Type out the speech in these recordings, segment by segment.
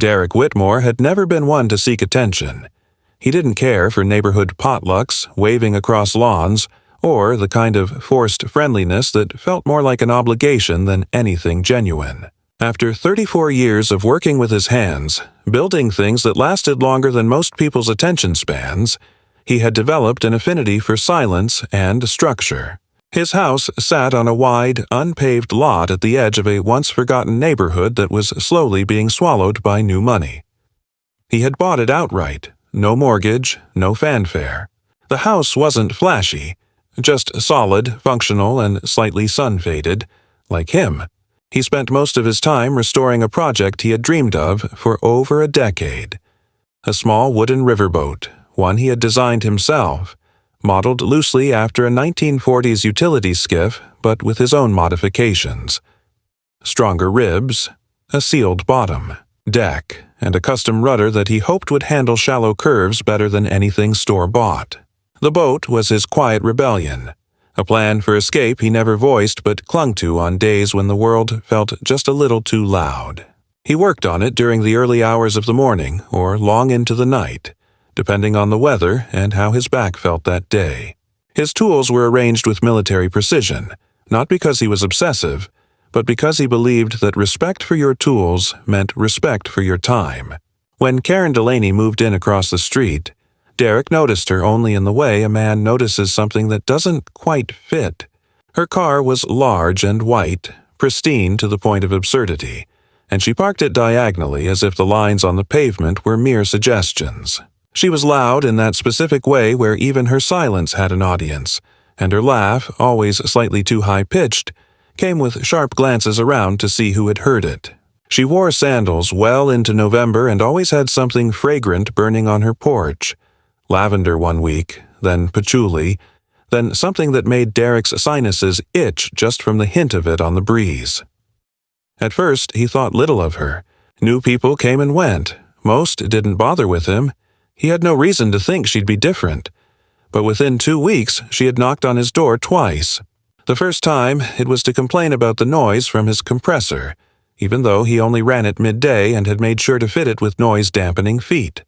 Derek Whitmore had never been one to seek attention. He didn't care for neighborhood potlucks, waving across lawns, or the kind of forced friendliness that felt more like an obligation than anything genuine. After 34 years of working with his hands, building things that lasted longer than most people's attention spans, he had developed an affinity for silence and structure. His house sat on a wide, unpaved lot at the edge of a once-forgotten neighborhood that was slowly being swallowed by new money. He had bought it outright, no mortgage, no fanfare. The house wasn't flashy, just solid, functional, and slightly sun-faded, like him. He spent most of his time restoring a project he had dreamed of for over a decade. A small wooden riverboat, one he had designed himself, modeled loosely after a 1940s utility skiff, but with his own modifications. Stronger ribs, a sealed bottom, deck, and a custom rudder that he hoped would handle shallow curves better than anything store-bought. The boat was his quiet rebellion, a plan for escape he never voiced but clung to on days when the world felt just a little too loud. He worked on it during the early hours of the morning or long into the night, depending on the weather and how his back felt that day. His tools were arranged with military precision, not because he was obsessive, but because he believed that respect for your tools meant respect for your time. When Karen Delaney moved in across the street, Derek noticed her only in the way a man notices something that doesn't quite fit. Her car was large and white, pristine to the point of absurdity, and she parked it diagonally as if the lines on the pavement were mere suggestions. She was loud in that specific way where even her silence had an audience, and her laugh, always slightly too high-pitched, came with sharp glances around to see who had heard it. She wore sandals well into November and always had something fragrant burning on her porch. Lavender one week, then patchouli, then something that made Derek's sinuses itch just from the hint of it on the breeze. At first, he thought little of her. New people came and went. Most didn't bother with him. He had no reason to think she'd be different. But within 2 weeks, she had knocked on his door twice. The first time, it was to complain about the noise from his compressor, even though he only ran it midday and had made sure to fit it with noise-dampening feet.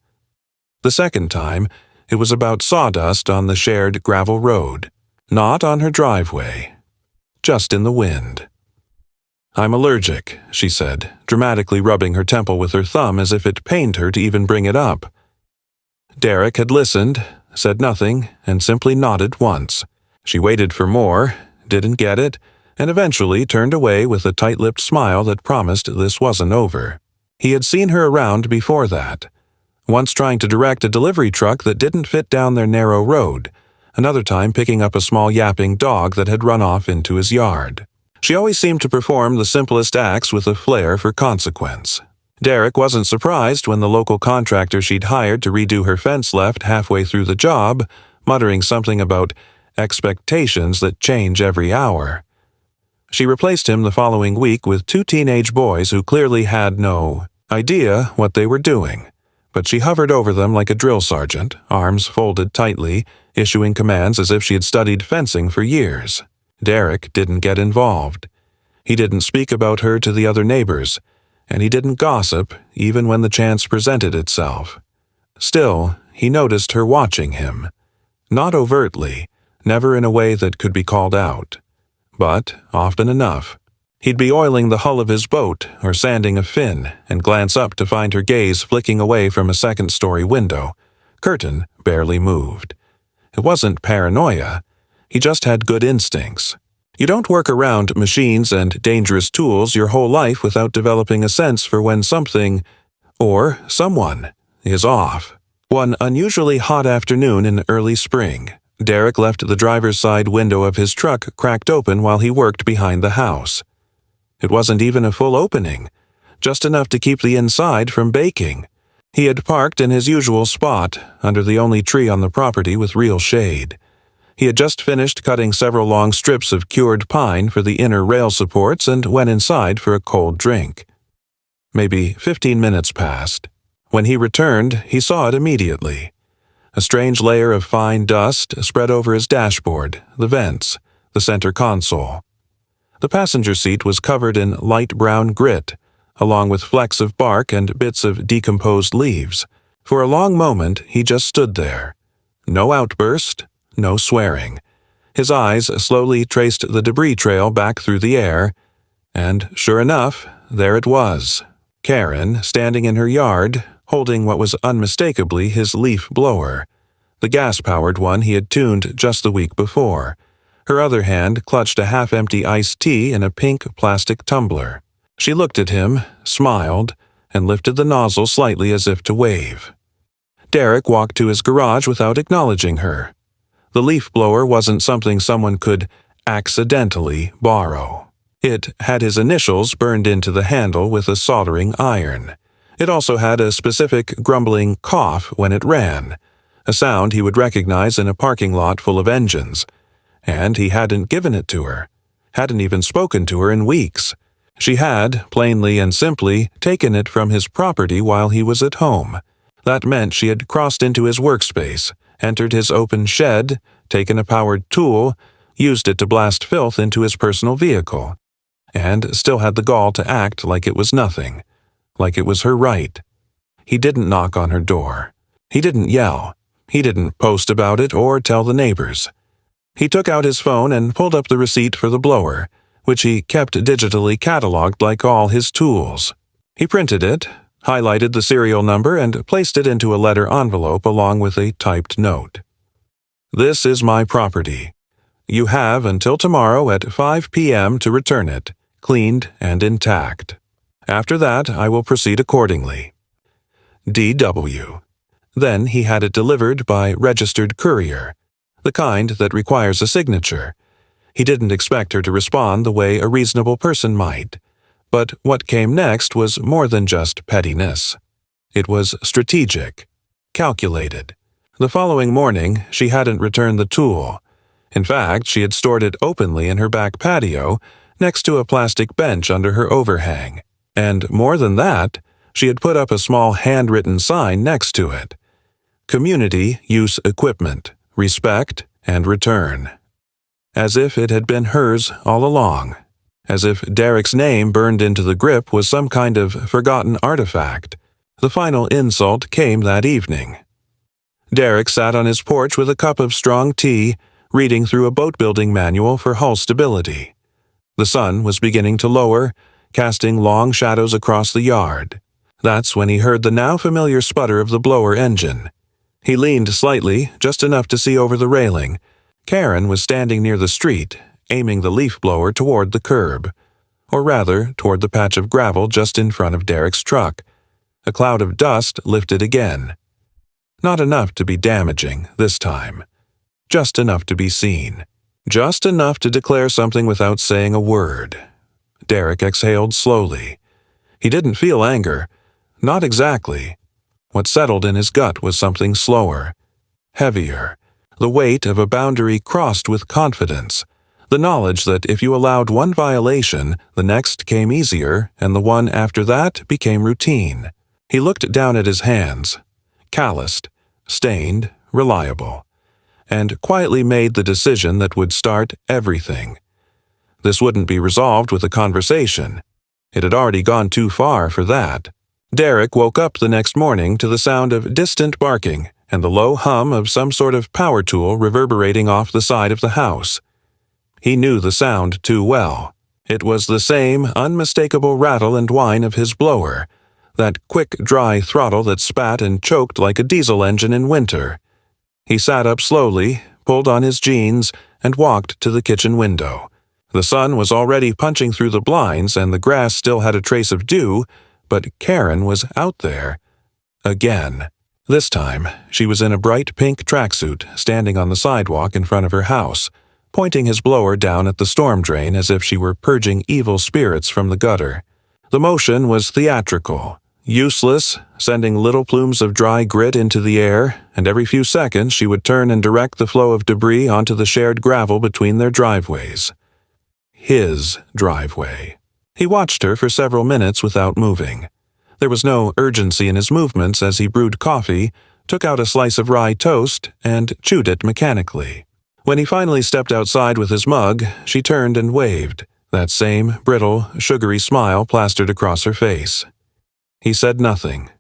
The second time, it was about sawdust on the shared gravel road, not on her driveway, just in the wind. "I'm allergic," she said, dramatically rubbing her temple with her thumb as if it pained her to even bring it up. Derek had listened, said nothing, and simply nodded once. She waited for more, didn't get it, and eventually turned away with a tight-lipped smile that promised this wasn't over. He had seen her around before that, once trying to direct a delivery truck that didn't fit down their narrow road, another time picking up a small yapping dog that had run off into his yard. She always seemed to perform the simplest acts with a flair for consequence. Derek wasn't surprised when the local contractor she'd hired to redo her fence left halfway through the job, muttering something about expectations that change every hour. She replaced him the following week with 2 teenage boys who clearly had no idea what they were doing, but she hovered over them like a drill sergeant, arms folded tightly, issuing commands as if she had studied fencing for years. Derek didn't get involved. He didn't speak about her to the other neighbors, and he didn't gossip even when the chance presented itself. Still, he noticed her watching him. Not overtly, never in a way that could be called out. But, often enough, he'd be oiling the hull of his boat or sanding a fin and glance up to find her gaze flicking away from a second-story window. Curtain barely moved. It wasn't paranoia. He just had good instincts. You don't work around machines and dangerous tools your whole life without developing a sense for when something, or someone, is off. One unusually hot afternoon in early spring, Derek left the driver's side window of his truck cracked open while he worked behind the house. It wasn't even a full opening, just enough to keep the inside from baking. He had parked in his usual spot, under the only tree on the property with real shade. He had just finished cutting several long strips of cured pine for the inner rail supports and went inside for a cold drink. Maybe 15 minutes passed. When he returned, he saw it immediately. A strange layer of fine dust spread over his dashboard, the vents, the center console. The passenger seat was covered in light brown grit, along with flecks of bark and bits of decomposed leaves. For a long moment, he just stood there. No outburst, no swearing. His eyes slowly traced the debris trail back through the air, and sure enough, there it was. Karen, standing in her yard, holding what was unmistakably his leaf blower, the gas-powered one he had tuned just the week before. Her other hand clutched a half-empty iced tea in a pink plastic tumbler. She looked at him, smiled, and lifted the nozzle slightly as if to wave. Derek walked to his garage without acknowledging her. The leaf blower wasn't something someone could accidentally borrow. It had his initials burned into the handle with a soldering iron. It also had a specific grumbling cough when it ran, a sound he would recognize in a parking lot full of engines. And he hadn't given it to her, hadn't even spoken to her in weeks. She had, plainly and simply, taken it from his property while he was at home. That meant she had crossed into his workspace, entered his open shed, taken a powered tool, used it to blast filth into his personal vehicle, and still had the gall to act like it was nothing, like it was her right. He didn't knock on her door. He didn't yell. He didn't post about it or tell the neighbors. He took out his phone and pulled up the receipt for the blower, which he kept digitally cataloged like all his tools. He printed it, highlighted the serial number, and placed it into a letter envelope along with a typed note. "This is my property. You have until tomorrow at 5 p.m. to return it, cleaned and intact. After that, I will proceed accordingly. D.W." Then he had it delivered by registered courier, the kind that requires a signature. He didn't expect her to respond the way a reasonable person might. But what came next was more than just pettiness. It was strategic, calculated. The following morning, she hadn't returned the tool. In fact, she had stored it openly in her back patio, next to a plastic bench under her overhang. And more than that, she had put up a small handwritten sign next to it. Community Use Equipment, Respect and Return. As if it had been hers all along. As if Derek's name burned into the grip was some kind of forgotten artifact. The final insult came that evening. Derek sat on his porch with a cup of strong tea, reading through a boat-building manual for hull stability. The sun was beginning to lower, casting long shadows across the yard. That's when he heard the now familiar sputter of the blower engine. He leaned slightly, just enough to see over the railing. Karen was standing near the street, aiming the leaf blower toward the curb, or rather, toward the patch of gravel just in front of Derek's truck. A cloud of dust lifted again. Not enough to be damaging this time. Just enough to be seen. Just enough to declare something without saying a word. Derek exhaled slowly. He didn't feel anger. Not exactly. What settled in his gut was something slower, heavier, the weight of a boundary crossed with confidence, the knowledge that if you allowed one violation, the next came easier, and the one after that became routine. He looked down at his hands, calloused, stained, reliable, and quietly made the decision that would start everything. This wouldn't be resolved with a conversation. It had already gone too far for that. Derek woke up the next morning to the sound of distant barking and the low hum of some sort of power tool reverberating off the side of the house. He knew the sound too well. It was the same unmistakable rattle and whine of his blower, that quick, dry throttle that spat and choked like a diesel engine in winter. He sat up slowly, pulled on his jeans, and walked to the kitchen window. The sun was already punching through the blinds and the grass still had a trace of dew, but Karen was out there. Again. This time, she was in a bright pink tracksuit, standing on the sidewalk in front of her house, pointing his blower down at the storm drain as if she were purging evil spirits from the gutter. The motion was theatrical, useless, sending little plumes of dry grit into the air, and every few seconds she would turn and direct the flow of debris onto the shared gravel between their driveways. His driveway. He watched her for several minutes without moving. There was no urgency in his movements as he brewed coffee, took out a slice of rye toast, and chewed it mechanically. When he finally stepped outside with his mug, she turned and waved, that same brittle, sugary smile plastered across her face. He said nothing,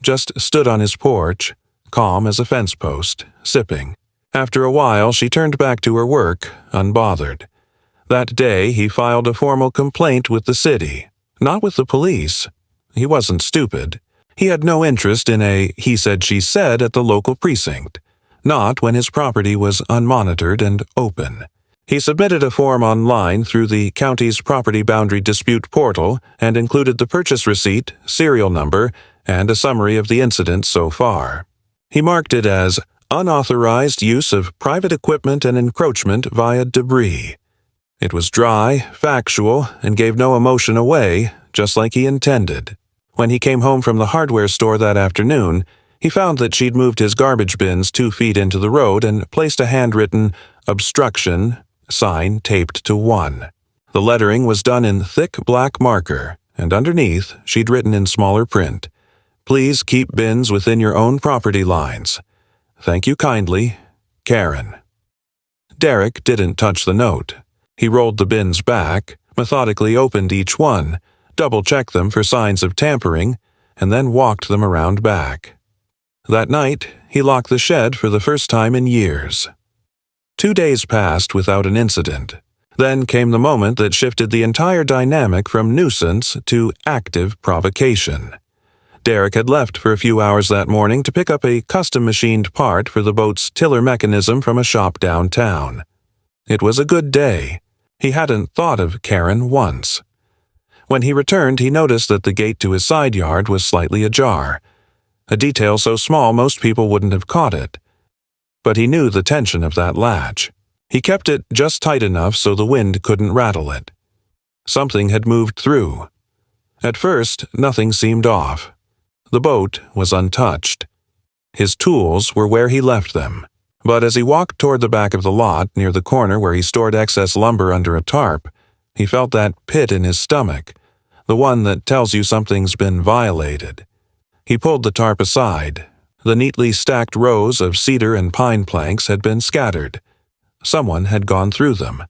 just stood on his porch, calm as a fence post, sipping. After a while, she turned back to her work, unbothered. That day, he filed a formal complaint with the city, not with the police. He wasn't stupid. He had no interest in a he said she said at the local precinct, not when his property was unmonitored and open. He submitted a form online through the county's property boundary dispute portal and included the purchase receipt, serial number, and a summary of the incident so far. He marked it as unauthorized use of private equipment and encroachment via debris. It was dry, factual, and gave no emotion away, just like he intended. When he came home from the hardware store that afternoon, he found that she'd moved his garbage bins 2 feet into the road and placed a handwritten obstruction sign taped to one. The lettering was done in thick black marker, and underneath she'd written in smaller print, "Please keep bins within your own property lines. Thank you kindly, Karen." Derek didn't touch the note. He rolled the bins back, methodically opened each one, double-checked them for signs of tampering, and then walked them around back. That night, he locked the shed for the first time in years. 2 days passed without an incident. Then came the moment that shifted the entire dynamic from nuisance to active provocation. Derek had left for a few hours that morning to pick up a custom-machined part for the boat's tiller mechanism from a shop downtown. It was a good day. He hadn't thought of Karen once. When he returned, he noticed that the gate to his side yard was slightly ajar, a detail so small most people wouldn't have caught it. But he knew the tension of that latch. He kept it just tight enough so the wind couldn't rattle it. Something had moved through. At first, nothing seemed off. The boat was untouched. His tools were where he left them. But as he walked toward the back of the lot, near the corner where he stored excess lumber under a tarp, he felt that pit in his stomach, the one that tells you something's been violated. He pulled the tarp aside. The neatly stacked rows of cedar and pine planks had been scattered. Someone had gone through them.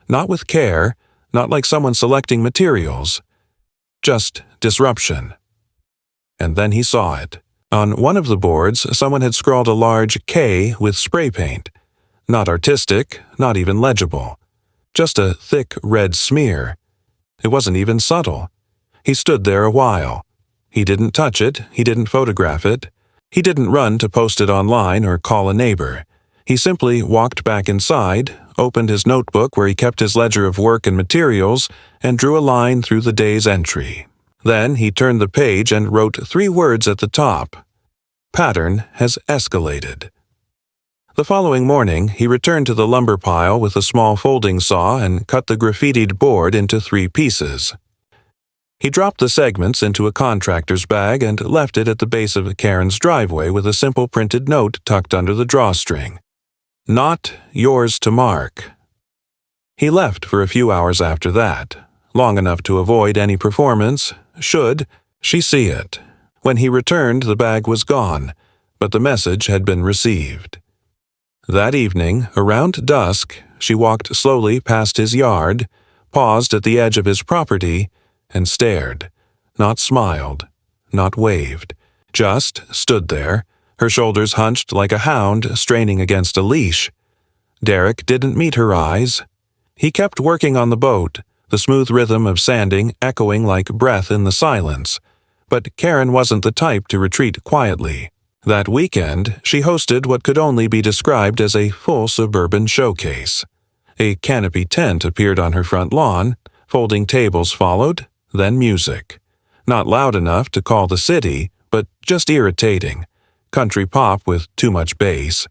Not with care, not like someone selecting materials. Just disruption. And then he saw it. On one of the boards, someone had scrawled a large K with spray paint. Not artistic, not even legible. Just a thick red smear. It wasn't even subtle. He stood there a while. He didn't touch it, he didn't photograph it. He didn't run to post it online or call a neighbor. He simply walked back inside, opened his notebook where he kept his ledger of work and materials, and drew a line through the day's entry. Then he turned the page and wrote 3 words at the top. Pattern has escalated. The following morning, he returned to the lumber pile with a small folding saw and cut the graffitied board into 3 pieces. He dropped the segments into a contractor's bag and left it at the base of Karen's driveway with a simple printed note tucked under the drawstring. Not yours to mark. He left for a few hours after that, long enough to avoid any performance, should she see it. When he returned, the bag was gone, but the message had been received. That evening, around dusk, she walked slowly past his yard, paused at the edge of his property, and stared, not smiled, not waved, just stood there, her shoulders hunched like a hound straining against a leash. Derek didn't meet her eyes. He kept working on the boat, the smooth rhythm of sanding echoing like breath in the silence. But Karen wasn't the type to retreat quietly. That weekend, she hosted what could only be described as a full suburban showcase. A canopy tent appeared on her front lawn, folding tables followed, then music. Not loud enough to call the city, but just irritating. Country pop with too much bass.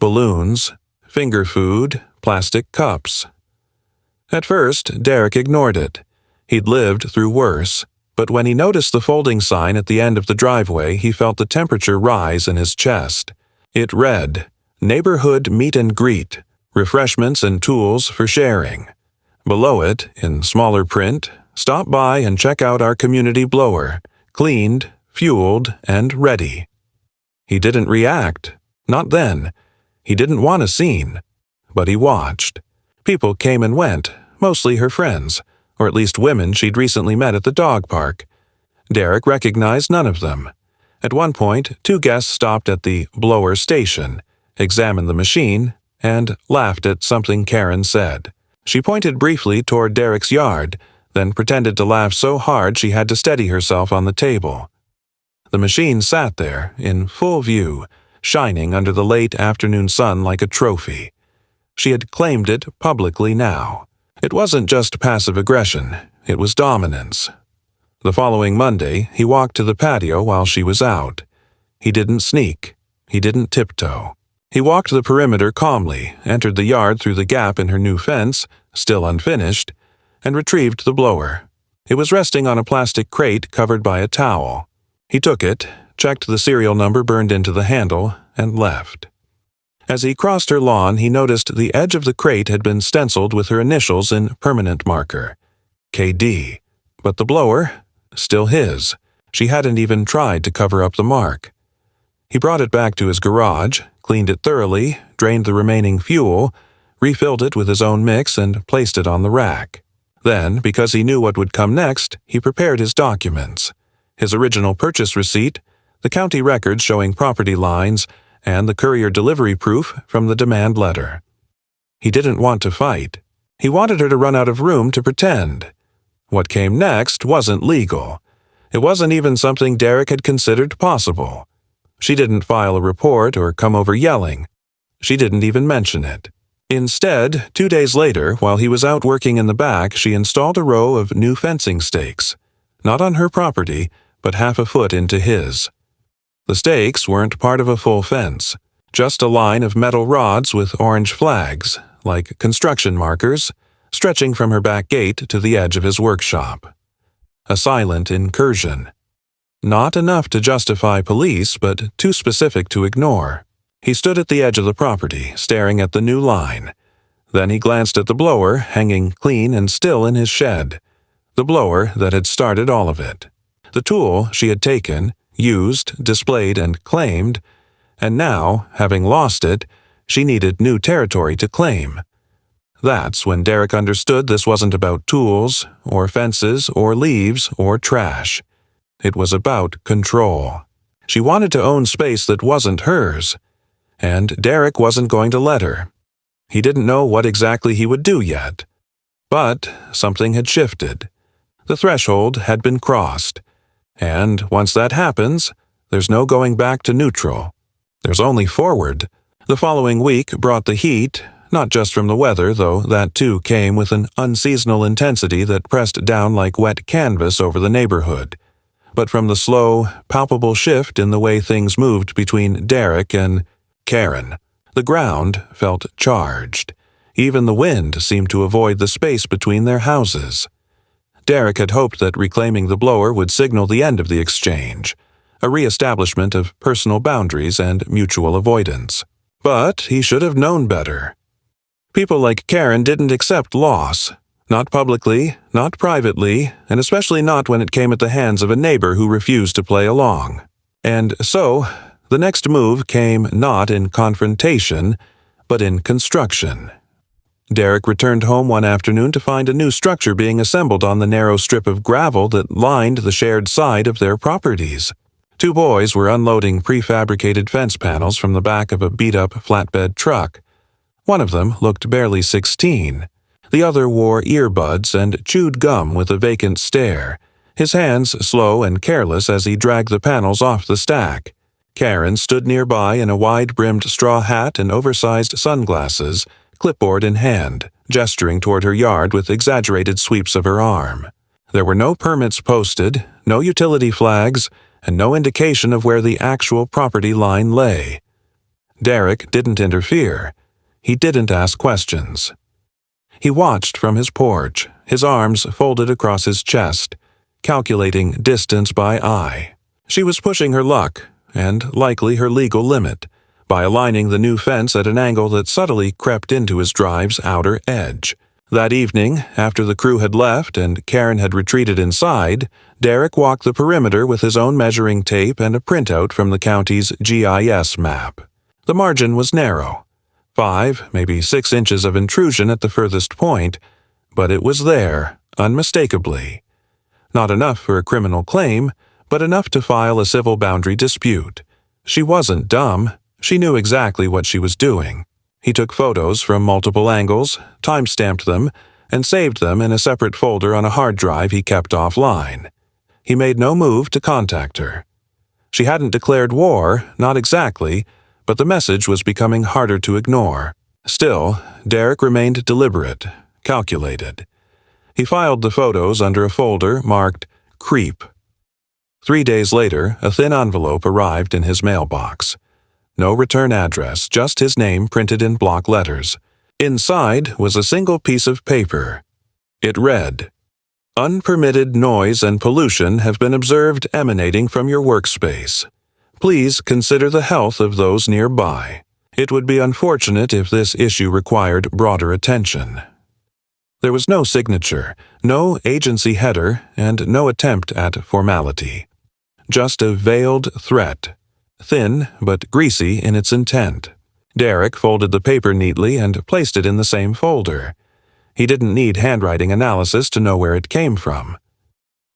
Balloons, finger food, plastic cups. At first, Derek ignored it. He'd lived through worse. But when he noticed the folding sign at the end of the driveway, he felt the temperature rise in his chest. It read, Neighborhood Meet and Greet, Refreshments and Tools for Sharing. Below it, in smaller print, stop by and check out our community blower, cleaned, fueled, and ready. He didn't react. Not then. He didn't want a scene. But he watched. People came and went, mostly her friends. or at least women she'd recently met at the dog park. Derek recognized none of them. At one point, 2 guests stopped at the blower station, examined the machine, and laughed at something Karen said. She pointed briefly toward Derek's yard, then pretended to laugh so hard she had to steady herself on the table. The machine sat there, in full view, shining under the late afternoon sun like a trophy. She had claimed it publicly now. It wasn't just passive aggression, it was dominance. The following Monday, he walked to the patio while she was out. He didn't sneak. He didn't tiptoe. He walked the perimeter calmly, entered the yard through the gap in her new fence, still unfinished, and retrieved the blower. It was resting on a plastic crate covered by a towel. He took it, checked the serial number burned into the handle, and left. As he crossed her lawn, he noticed the edge of the crate had been stenciled with her initials in permanent marker, KD. But the blower, still his. She hadn't even tried to cover up the mark. He brought it back to his garage, cleaned it thoroughly, drained the remaining fuel, refilled it with his own mix, and placed it on the rack. Then, because he knew what would come next, he prepared his documents. His original purchase receipt, the county records showing property lines, and the courier delivery proof from the demand letter. He didn't want to fight. He wanted her to run out of room to pretend. What came next wasn't legal. It wasn't even something Derek had considered possible. She didn't file a report or come over yelling. She didn't even mention it. Instead, 2 days later, while he was out working in the back, she installed a row of new fencing stakes. Not on her property, but half a foot into his. The stakes weren't part of a full fence, just a line of metal rods with orange flags, like construction markers, stretching from her back gate to the edge of his workshop. A silent incursion. Not enough to justify police, but too specific to ignore. He stood at the edge of the property, staring at the new line. Then he glanced at the blower, hanging clean and still in his shed. The blower that had started all of it. The tool she had taken, used, displayed, and claimed, and now, having lost it, she needed new territory to claim. That's when Derek understood this wasn't about tools, or fences, or leaves, or trash. It was about control. She wanted to own space that wasn't hers, and Derek wasn't going to let her. He didn't know what exactly he would do yet. But something had shifted. The threshold had been crossed. And once that happens, there's no going back to neutral. There's only forward. The following week brought the heat, not just from the weather, though that too came with an unseasonal intensity that pressed down like wet canvas over the neighborhood, but from the slow, palpable shift in the way things moved between Derek and Karen. The ground felt charged. Even the wind seemed to avoid the space between their houses. Derek had hoped that reclaiming the blower would signal the end of the exchange, a re-establishment of personal boundaries and mutual avoidance. But he should have known better. People like Karen didn't accept loss, not publicly, not privately, and especially not when it came at the hands of a neighbor who refused to play along. And so, the next move came not in confrontation, but in construction. Derek returned home one afternoon to find a new structure being assembled on the narrow strip of gravel that lined the shared side of their properties. 2 boys were unloading prefabricated fence panels from the back of a beat-up flatbed truck. One of them looked barely 16. The other wore earbuds and chewed gum with a vacant stare, his hands slow and careless as he dragged the panels off the stack. Karen stood nearby in a wide-brimmed straw hat and oversized sunglasses, clipboard in hand, gesturing toward her yard with exaggerated sweeps of her arm. There were no permits posted, no utility flags, and no indication of where the actual property line lay. Derek didn't interfere. He didn't ask questions. He watched from his porch, his arms folded across his chest, calculating distance by eye. She was pushing her luck, and likely her legal limit, by aligning the new fence at an angle that subtly crept into his drive's outer edge. That evening, after the crew had left and Karen had retreated inside, Derek walked the perimeter with his own measuring tape and a printout from the county's GIS map. The margin was narrow, 5, maybe 6 inches of intrusion at the furthest point, but it was there, unmistakably. Not enough for a criminal claim, but enough to file a civil boundary dispute. She wasn't dumb. She knew exactly what she was doing. He took photos from multiple angles, time-stamped them, and saved them in a separate folder on a hard drive he kept offline. He made no move to contact her. She hadn't declared war, not exactly, but the message was becoming harder to ignore. Still, Derek remained deliberate, calculated. He filed the photos under a folder marked Creep. 3 days later, a thin envelope arrived in his mailbox. No return address, just his name printed in block letters. Inside was a single piece of paper. It read, "Unpermitted noise and pollution have been observed emanating from your workspace. Please consider the health of those nearby. It would be unfortunate if this issue required broader attention." There was no signature, no agency header, and no attempt at formality. Just a veiled threat, thin but greasy in its intent. Derek folded the paper neatly and placed it in the same folder. He didn't need handwriting analysis to know where it came from.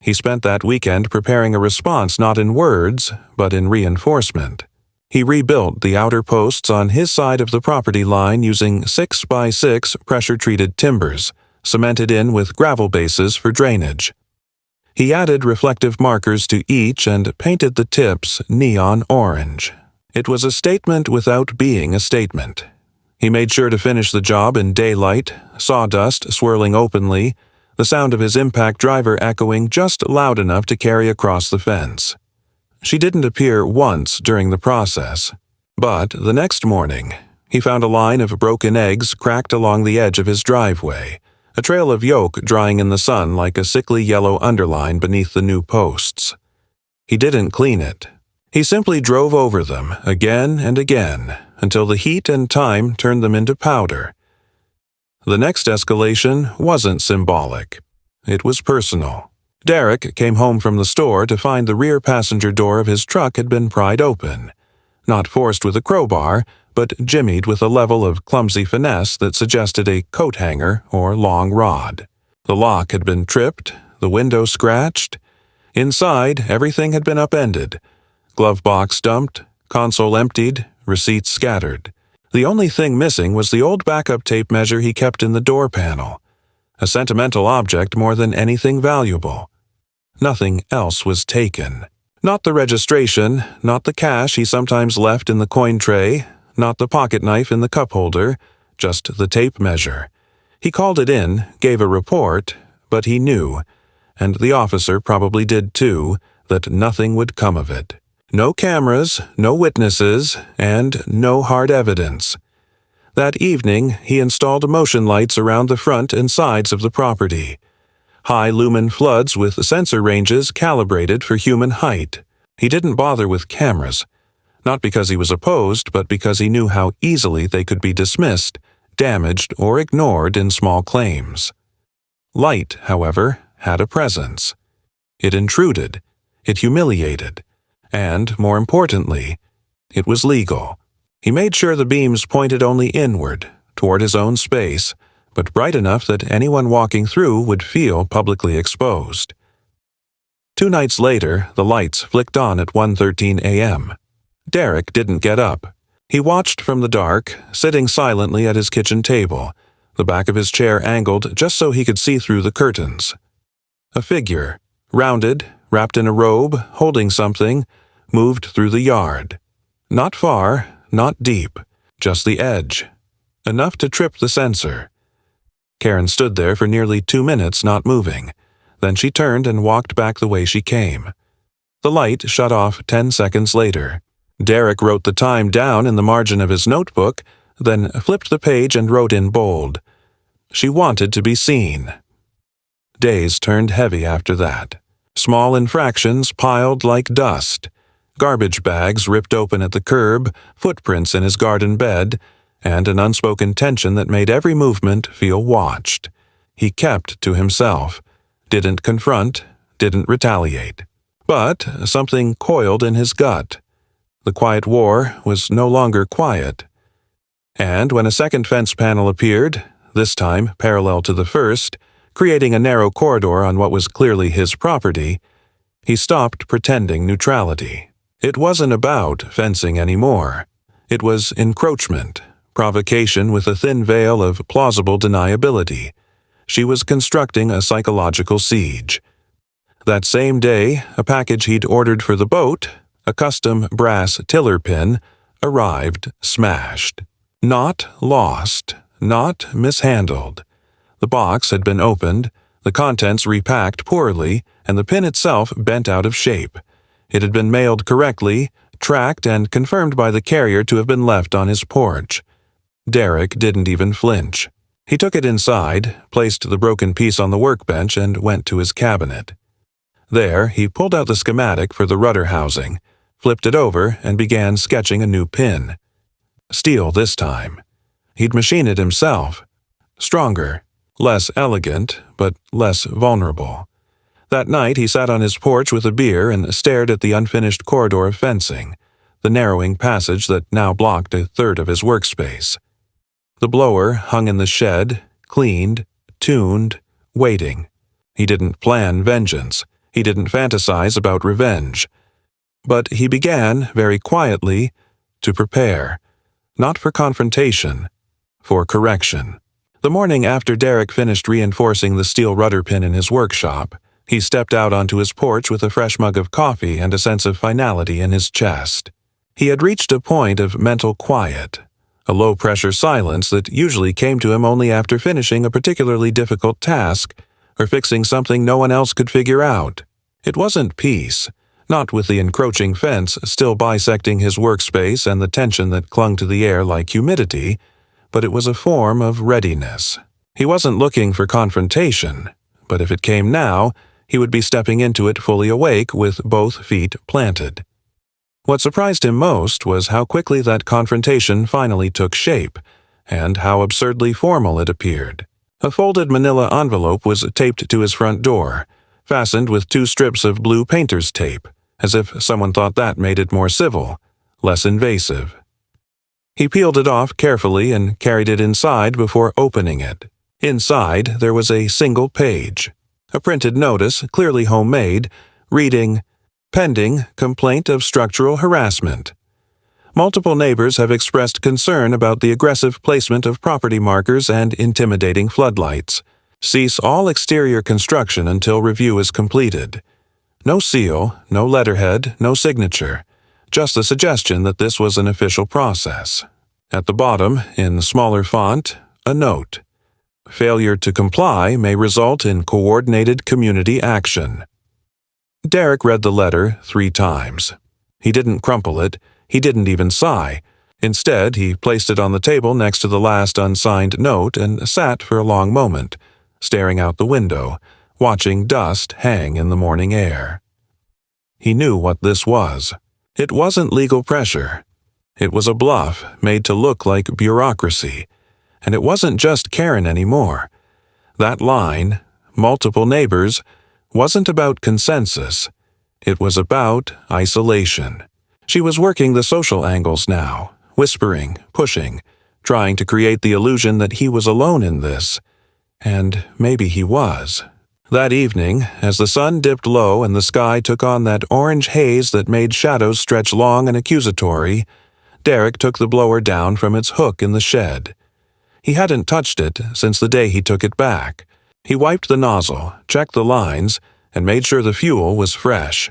He spent that weekend preparing a response not in words, but in reinforcement. He rebuilt the outer posts on his side of the property line using 6x6 pressure-treated timbers, cemented in with gravel bases for drainage. He added reflective markers to each and painted the tips neon orange. It was a statement without being a statement. He made sure to finish the job in daylight, sawdust swirling openly, the sound of his impact driver echoing just loud enough to carry across the fence. She didn't appear once during the process, but the next morning, he found a line of broken eggs cracked along the edge of his driveway, a trail of yolk drying in the sun like a sickly yellow underline beneath the new posts. He didn't clean it. He simply drove over them again and again until the heat and time turned them into powder. The next escalation wasn't symbolic. It was personal. Derek came home from the store to find the rear passenger door of his truck had been pried open, not forced with a crowbar, but jimmied with a level of clumsy finesse that suggested a coat hanger or long rod. The lock had been tripped, the window scratched. Inside, everything had been upended. Glove box dumped, console emptied, receipts scattered. The only thing missing was the old backup tape measure he kept in the door panel, a sentimental object more than anything valuable. Nothing else was taken. Not the registration, not the cash he sometimes left in the coin tray, not the pocket knife in the cup holder, just the tape measure. He called it in, gave a report, but he knew, and the officer probably did too, that nothing would come of it. No cameras, no witnesses, and no hard evidence. That evening, he installed motion lights around the front and sides of the property. High-lumen floods with sensor ranges calibrated for human height. He didn't bother with cameras, not because he was opposed, but because he knew how easily they could be dismissed, damaged, or ignored in small claims. Light, however, had a presence. It intruded, it humiliated, and, more importantly, it was legal. He made sure the beams pointed only inward, toward his own space, but bright enough that anyone walking through would feel publicly exposed. 2 nights later, the lights flicked on at 1:13 a.m. Derek didn't get up. He watched from the dark, sitting silently at his kitchen table, the back of his chair angled just so he could see through the curtains. A figure, rounded, wrapped in a robe, holding something, moved through the yard. Not far, not deep, just the edge. Enough to trip the sensor. Karen stood there for nearly 2 minutes not moving. Then she turned and walked back the way she came. The light shut off 10 seconds later. Derek wrote the time down in the margin of his notebook, then flipped the page and wrote in bold. She wanted to be seen. Days turned heavy after that. Small infractions piled like dust. Garbage bags ripped open at the curb, footprints in his garden bed, and an unspoken tension that made every movement feel watched. He kept to himself, didn't confront, didn't retaliate. But something coiled in his gut. The quiet war was no longer quiet. And when a second fence panel appeared, this time parallel to the first, creating a narrow corridor on what was clearly his property, he stopped pretending neutrality. It wasn't about fencing anymore. It was encroachment, provocation with a thin veil of plausible deniability. She was constructing a psychological siege. That same day, a package he'd ordered for the boat, a custom brass tiller pin, arrived smashed. Not lost, not mishandled. The box had been opened, the contents repacked poorly, and the pin itself bent out of shape. It had been mailed correctly, tracked, and confirmed by the carrier to have been left on his porch. Derek didn't even flinch. He took it inside, placed the broken piece on the workbench, and went to his cabinet. There, he pulled out the schematic for the rudder housing, flipped it over, and began sketching a new pin. Steel this time. He'd machine it himself. Stronger, less elegant, but less vulnerable. That night he sat on his porch with a beer and stared at the unfinished corridor of fencing, the narrowing passage that now blocked a third of his workspace. The blower hung in the shed, cleaned, tuned, waiting. He didn't plan vengeance. He didn't fantasize about revenge. But he began, very quietly, to prepare. Not for confrontation, for correction. The morning after Derek finished reinforcing the steel rudder pin in his workshop, he stepped out onto his porch with a fresh mug of coffee and a sense of finality in his chest. He had reached a point of mental quiet, a low-pressure silence that usually came to him only after finishing a particularly difficult task or fixing something no one else could figure out. It wasn't peace, not with the encroaching fence still bisecting his workspace and the tension that clung to the air like humidity, but it was a form of readiness. He wasn't looking for confrontation, but if it came now, he would be stepping into it fully awake with both feet planted. What surprised him most was how quickly that confrontation finally took shape, and how absurdly formal it appeared. A folded manila envelope was taped to his front door, fastened with 2 strips of blue painter's tape, as if someone thought that made it more civil, less invasive. He peeled it off carefully and carried it inside before opening it. Inside, there was a single page, a printed notice, clearly homemade, reading, "Pending complaint of structural harassment. Multiple neighbors have expressed concern about the aggressive placement of property markers and intimidating floodlights. Cease all exterior construction until review is completed." No seal, no letterhead, no signature, just the suggestion that this was an official process. At the bottom, in smaller font, a note. Failure to comply may result in coordinated community action. Derek read the letter 3 times. He didn't crumple it. He didn't even sigh. Instead, he placed it on the table next to the last unsigned note and sat for a long moment, staring out the window, watching dust hang in the morning air. He knew what this was. It wasn't legal pressure. It was a bluff made to look like bureaucracy. And it wasn't just Karen anymore. That line, multiple neighbors, wasn't about consensus. It was about isolation. She was working the social angles now, whispering, pushing, trying to create the illusion that he was alone in this. And maybe he was. That evening, as the sun dipped low and the sky took on that orange haze that made shadows stretch long and accusatory, Derek took the blower down from its hook in the shed. He hadn't touched it since the day he took it back. He wiped the nozzle, checked the lines, and made sure the fuel was fresh.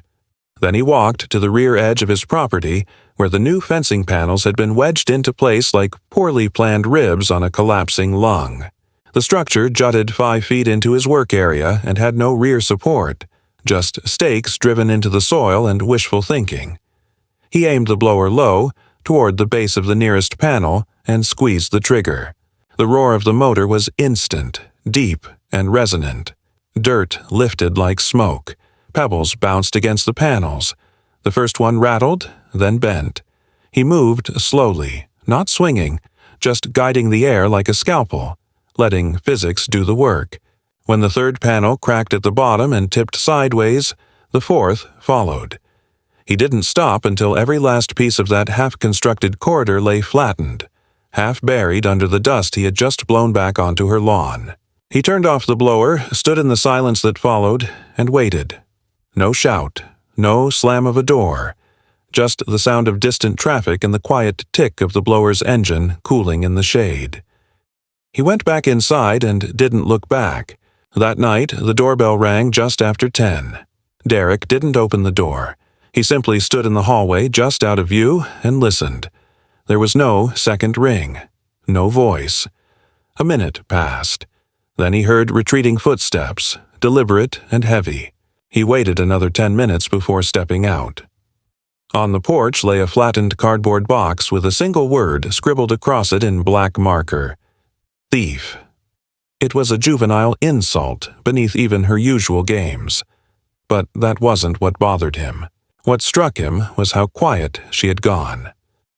Then he walked to the rear edge of his property, where the new fencing panels had been wedged into place like poorly planned ribs on a collapsing lung. The structure jutted 5 feet into his work area and had no rear support, just stakes driven into the soil and wishful thinking. He aimed the blower low, toward the base of the nearest panel, and squeezed the trigger. The roar of the motor was instant, deep, and resonant. Dirt lifted like smoke. Pebbles bounced against the panels. The first one rattled, then bent. He moved slowly, not swinging, just guiding the air like a scalpel, letting physics do the work. When the third panel cracked at the bottom and tipped sideways, the fourth followed. He didn't stop until every last piece of that half-constructed corridor lay flattened, half buried under the dust he had just blown back onto her lawn. He turned off the blower, stood in the silence that followed, and waited. No shout, no slam of a door, just the sound of distant traffic and the quiet tick of the blower's engine cooling in the shade. He went back inside and didn't look back. That night, the doorbell rang just after 10. Derek didn't open the door. He simply stood in the hallway just out of view and listened. There was no second ring, no voice. A minute passed. Then he heard retreating footsteps, deliberate and heavy. He waited another 10 minutes before stepping out. On the porch lay a flattened cardboard box with a single word scribbled across it in black marker. Thief. It was a juvenile insult beneath even her usual games. But that wasn't what bothered him. What struck him was how quiet she had gone.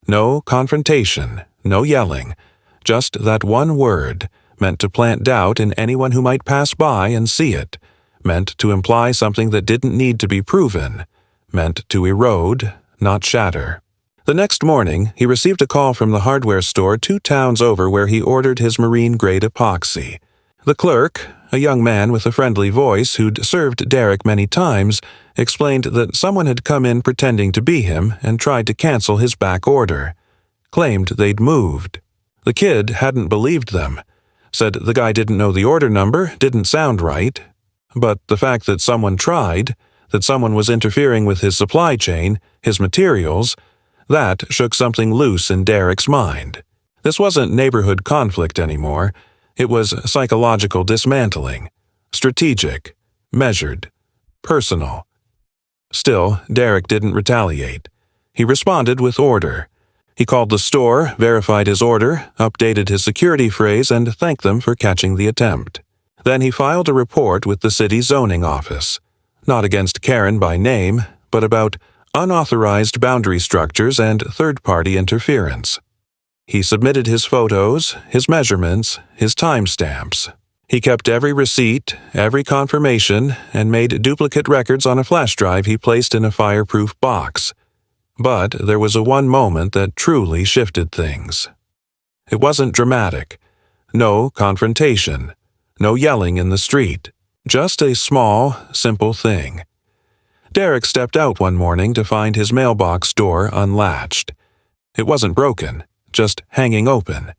No confrontation, no yelling, just that one word, meant to plant doubt in anyone who might pass by and see it, meant to imply something that didn't need to be proven, meant to erode, not shatter. The next morning, he received a call from the hardware store 2 towns over where he ordered his marine-grade epoxy. The clerk, a young man with a friendly voice who'd served Derek many times, explained that someone had come in pretending to be him and tried to cancel his back order. Claimed they'd moved. The kid hadn't believed them. Said the guy didn't know the order number, didn't sound right. But the fact that someone tried, that someone was interfering with his supply chain, his materials, that shook something loose in Derek's mind. This wasn't neighborhood conflict anymore. It was psychological dismantling. Strategic. Measured. Personal. Still, Derek didn't retaliate. He responded with order. He called the store, verified his order, updated his security phrase, and thanked them for catching the attempt. Then he filed a report with the city zoning office. Not against Karen by name, but about unauthorized boundary structures and third-party interference. He submitted his photos, his measurements, his timestamps. He kept every receipt, every confirmation, and made duplicate records on a flash drive he placed in a fireproof box. But there was one moment that truly shifted things. It wasn't dramatic. No confrontation. No yelling in the street. Just a small, simple thing. Derek stepped out one morning to find his mailbox door unlatched. It wasn't broken, just hanging open.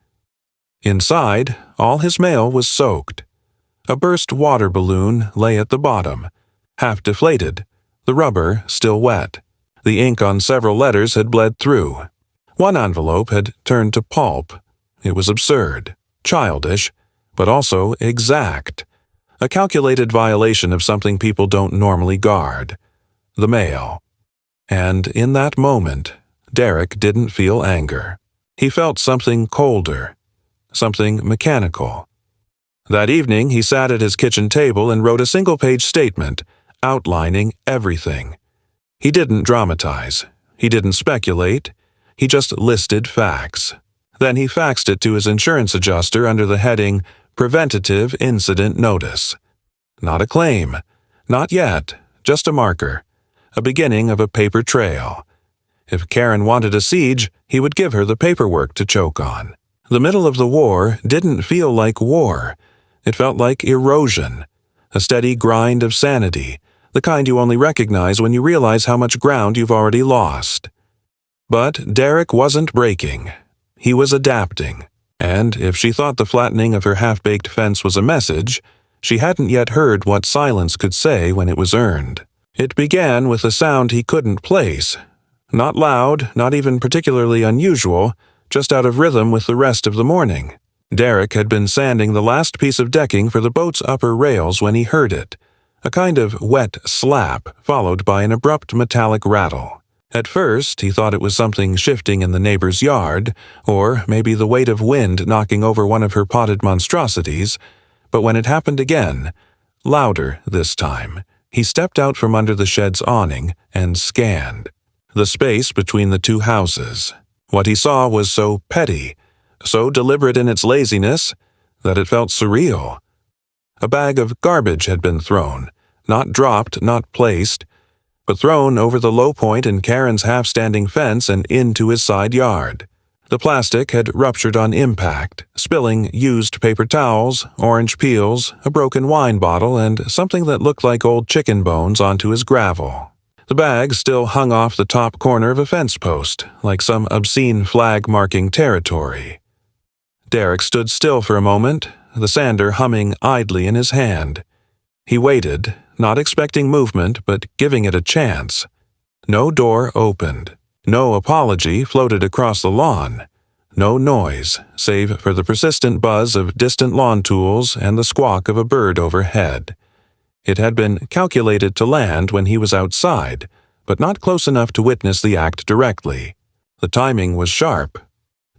Inside, all his mail was soaked. A burst water balloon lay at the bottom, half deflated, the rubber still wet. The ink on several letters had bled through. One envelope had turned to pulp. It was absurd, childish, but also exact. A calculated violation of something people don't normally guard. The mail. And in that moment, Derek didn't feel anger. He felt something colder, something mechanical. That evening, he sat at his kitchen table and wrote a single-page statement, outlining everything. He didn't dramatize. He didn't speculate. He just listed facts. Then he faxed it to his insurance adjuster under the heading Preventative Incident Notice. Not a claim. Not yet. Just a marker. A beginning of a paper trail. If Karen wanted a siege, he would give her the paperwork to choke on. The middle of the war didn't feel like war. It felt like erosion. A steady grind of sanity. The kind you only recognize when you realize how much ground you've already lost. But Derek wasn't breaking. He was adapting. And if she thought the flattening of her half-baked fence was a message, she hadn't yet heard what silence could say when it was earned. It began with a sound he couldn't place. Not loud, not even particularly unusual, just out of rhythm with the rest of the morning. Derek had been sanding the last piece of decking for the boat's upper rails when he heard it. A kind of wet slap, followed by an abrupt metallic rattle. At first, he thought it was something shifting in the neighbor's yard, or maybe the weight of wind knocking over one of her potted monstrosities, but when it happened again, louder this time, he stepped out from under the shed's awning and scanned. The space between the 2 houses. What he saw was so petty, so deliberate in its laziness, that it felt surreal. A bag of garbage had been thrown, not dropped, not placed, but thrown over the low point in Karen's half-standing fence and into his side yard. The plastic had ruptured on impact, spilling used paper towels, orange peels, a broken wine bottle, and something that looked like old chicken bones onto his gravel. The bag still hung off the top corner of a fence post, like some obscene flag marking territory. Derek stood still for a moment, the sander humming idly in his hand. He waited, not expecting movement, but giving it a chance. No door opened. No apology floated across the lawn. No noise, save for the persistent buzz of distant lawn tools and the squawk of a bird overhead. It had been calculated to land when he was outside, but not close enough to witness the act directly. The timing was sharp.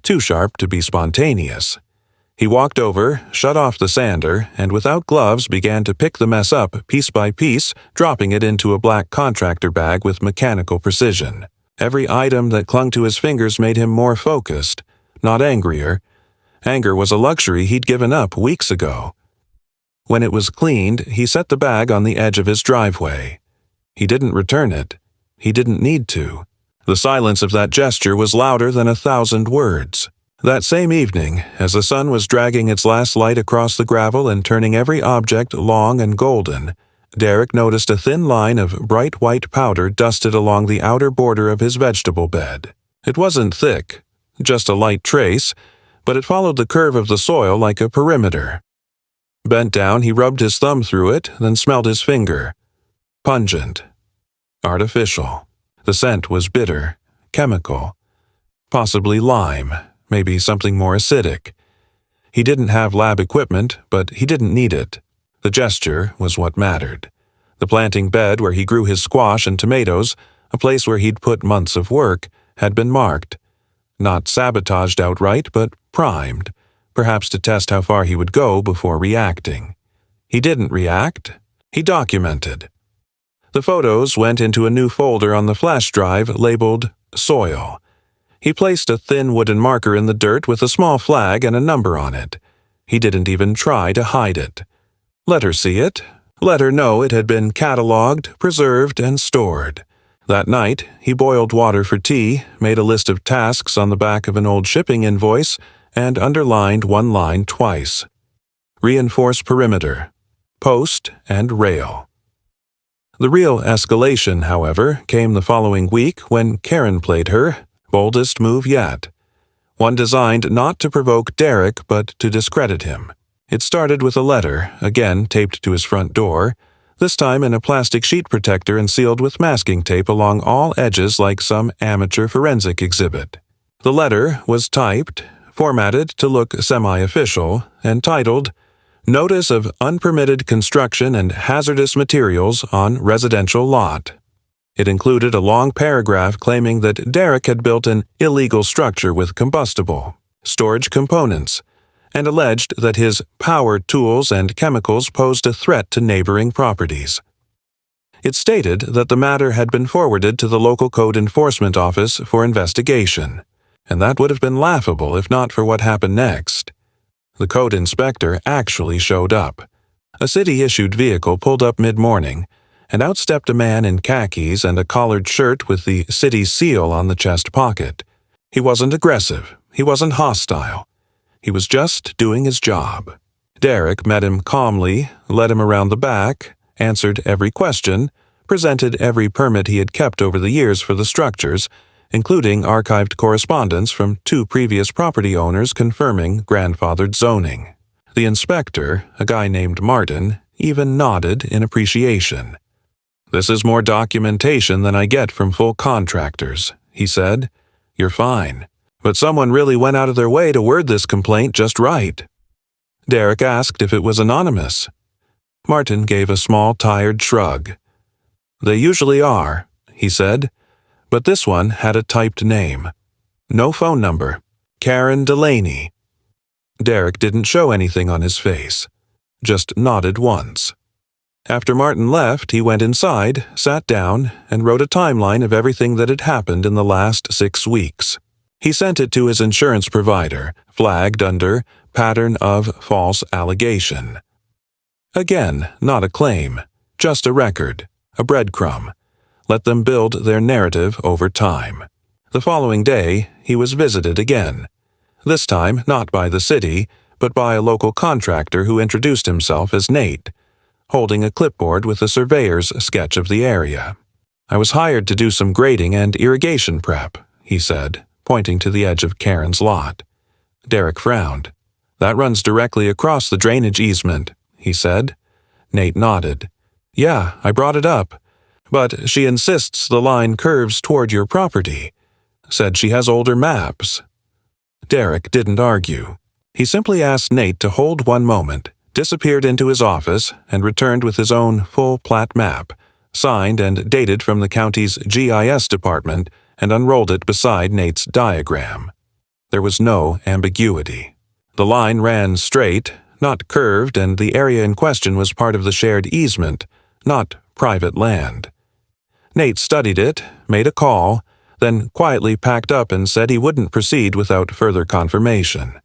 Too sharp to be spontaneous. He walked over, shut off the sander, and without gloves began to pick the mess up piece by piece, dropping it into a black contractor bag with mechanical precision. Every item that clung to his fingers made him more focused, not angrier. Anger was a luxury he'd given up weeks ago. When it was cleaned, he set the bag on the edge of his driveway. He didn't return it. He didn't need to. The silence of that gesture was louder than 1,000 words. That same evening, as the sun was dragging its last light across the gravel and turning every object long and golden, Derek noticed a thin line of bright white powder dusted along the outer border of his vegetable bed. It wasn't thick, just a light trace, but it followed the curve of the soil like a perimeter. Bent down, he rubbed his thumb through it, then smelled his finger. Pungent. Artificial. The scent was bitter, chemical. Possibly lime, maybe something more acidic. He didn't have lab equipment, but he didn't need it. The gesture was what mattered. The planting bed where he grew his squash and tomatoes, a place where he'd put months of work, had been marked. Not sabotaged outright, but primed, perhaps to test how far he would go before reacting. He didn't react. He documented. The photos went into a new folder on the flash drive labeled Soil. He placed a thin wooden marker in the dirt with a small flag and a number on it. He didn't even try to hide it. Let her see it. Let her know it had been cataloged, preserved, and stored. That night, he boiled water for tea, made a list of tasks on the back of an old shipping invoice, and underlined one line twice. Reinforce perimeter. Post and rail. The real escalation, however, came the following week when Karen played her boldest move yet. One designed not to provoke Derek but to discredit him. It started with a letter, again taped to his front door, this time in a plastic sheet protector and sealed with masking tape along all edges like some amateur forensic exhibit. The letter was typed, formatted to look semi-official, and titled, Notice of Unpermitted Construction and Hazardous Materials on Residential Lot. It included a long paragraph claiming that Derek had built an illegal structure with combustible, storage components, and alleged that his power tools and chemicals posed a threat to neighboring properties. It stated that the matter had been forwarded to the local code enforcement office for investigation, and that would have been laughable if not for what happened next. The code inspector actually showed up. A city-issued vehicle pulled up mid-morning, and out stepped a man in khakis and a collared shirt with the city seal on the chest pocket. He wasn't aggressive. He wasn't hostile. He was just doing his job. Derek met him calmly, led him around the back, answered every question, presented every permit he had kept over the years for the structures, including archived correspondence from 2 previous property owners confirming grandfathered zoning. The inspector, a guy named Martin, even nodded in appreciation. "This is more documentation than I get from full contractors," he said. "You're fine. But someone really went out of their way to word this complaint just right." Derek asked if it was anonymous. Martin gave a small, tired shrug. "They usually are," he said, "but this one had a typed name. No phone number. Karen Delaney." Derek didn't show anything on his face, just nodded once. After Martin left, he went inside, sat down, and wrote a timeline of everything that had happened in the last 6 weeks. He sent it to his insurance provider, flagged under pattern of false allegation. Again, not a claim, just a record, a breadcrumb. Let them build their narrative over time. The following day, he was visited again. This time not by the city, but by a local contractor who introduced himself as Nate, holding a clipboard with a surveyor's sketch of the area. "I was hired to do some grading and irrigation prep," he said, pointing to the edge of Karen's lot. Derek frowned. "That runs directly across the drainage easement," he said. Nate nodded. "Yeah, I brought it up. But she insists the line curves toward your property. Said she has older maps." Derek didn't argue. He simply asked Nate to hold one moment, disappeared into his office, and returned with his own full plat map, signed and dated from the county's GIS department, and unrolled it beside Nate's diagram. There was no ambiguity. The line ran straight, not curved, and the area in question was part of the shared easement, not private land. Nate studied it, made a call, then quietly packed up and said he wouldn't proceed without further confirmation.